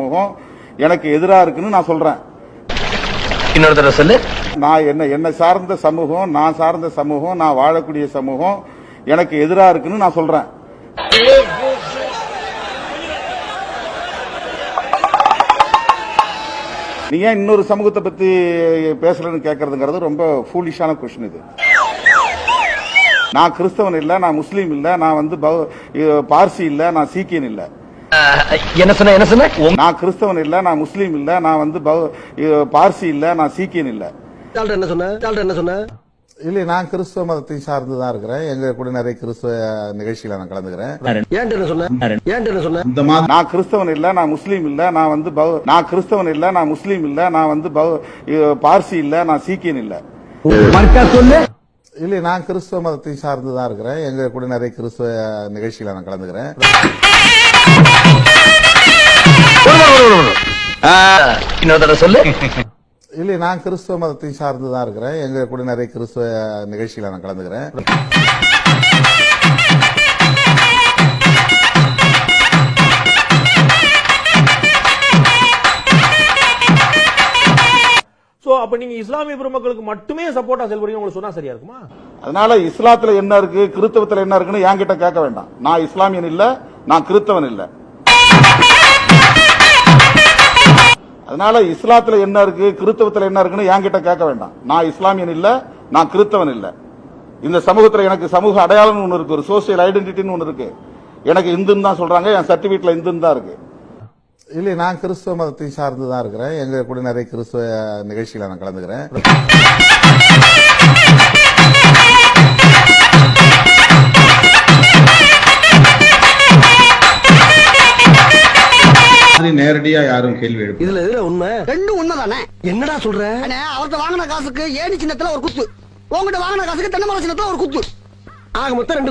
சமூகம் எனக்கு எதிராக இருக்குன்னு நான் சொல்றேன். இன்னொரு தடவை சொல்லு. நான் என்ன சார்ந்த சமூகம், நான் சார்ந்த சமூகம், நான் வாழக்கூடிய சமூகம் எனக்கு எதிராக இருக்குன்னு நான் சொல்றேன். நீ ஏன் இன்னொரு சமூகத்தை பத்தி பேசலன்னு கேட்கறதுங்கிறது ரொம்ப ஃபூலிஷான கொஸ்டின். இது நான் கிறிஸ்தவன் இல்ல, நான் முஸ்லீம் இல்ல, நான் பார்சி இல்ல, நான் சீக்கியன் இல்ல. என்ன சொன்ன? நான் கிறிஸ்தவன் இல்ல, நான் முஸ்லீம் இல்ல, நான் பார்சி இல்ல, நான் சீக்கியன் இல்ல. என்ன சொன்ன? இல்ல, நான் கிறிஸ்தவ மதத்தை சார்ந்துதான் இருக்கிறேன். எங்க கூட நிறைய கிறிஸ்தவ நிகழ்ச்சியில நான் கலந்துக்கிறேன். நான் கிறிஸ்தவன் இல்ல, நான் முஸ்லீம் இல்ல, நான் கிறிஸ்தவன் இல்ல, நான் முஸ்லீம் இல்ல, நான் பார்சி இல்ல, நான் சீக்கியன் இல்ல. இல்ல, நான் கிறிஸ்தவ மதத்தை சார்ந்துதான் இருக்கிறேன். எங்க கூட நிறைய கிறிஸ்தவ நிகழ்ச்சியில நான் கலந்துக்கிறேன். இன்னொரு தடவை சொல்லு. இல்ல, நான் கிறிஸ்தவ மதத்தை சார்ந்துதான் இருக்கிறேன். எங்க கூட நிறைய கிறிஸ்தவ நிகழ்ச்சியில நான் கலந்துக்கிறேன். சோ அப்ப நீங்க இஸ்லாமிய பெருமக்களுக்கு மட்டுமே சப்போர்ட்டா செயல்படுறீங்க உங்களுக்கு சொன்னா சரியா இருக்குமா? அதனால இஸ்லாத்துல என்ன இருக்கு, கிறிஸ்தவத்துல என்ன இருக்குன்னு என்கிட்ட கேட்க வேண்டாம். நான் இஸ்லாமியன் இல்ல, நான் கிறிஸ்தவன் இல்ல. அதனால இஸ்லாத்துல என்ன இருக்கு, கிறிஸ்தவத்துல என்ன இருக்குன்னு என்கிட்ட கேட்க வேண்டாம். நான் இஸ்லாமியன் இல்ல, நான் கிறிஸ்தவன் இல்ல. இந்த சமூகத்துல எனக்கு சமூக அடையாளம் ஒண்ணு இருக்கு, ஒரு சோசியல் ஐடென்டிட்டின்னு ஒண்ணு இருக்கு. எனக்கு இந்துன்னு தான் சொல்றாங்க, என் சர்டிபிகேட்ல இந்துன்னு தான் இருக்கு. இல்ல, நான் கிறிஸ்தவ மதத்தை சார்ந்துதான் இருக்கிறேன். எங்க கூட நிறைய கிறிஸ்தவ நிகழ்ச்சியில நான் கலந்துக்கிறேன். நேரடியா யாரும் கேள்வி எழுப்பு. இதுல எதுல உண்மை? ரெண்டும் உண்மைதானே. என்னடா சொல்ற? அவர்கிட்ட வாங்கின காசுக்கு ஏணி சின்னத்துல ஒரு குத்து, உங்ககிட்ட வாங்கின காசுக்கு தென்னை மரம் சின்னத்துல ஒரு குத்து. ஆக மொத்தம் 2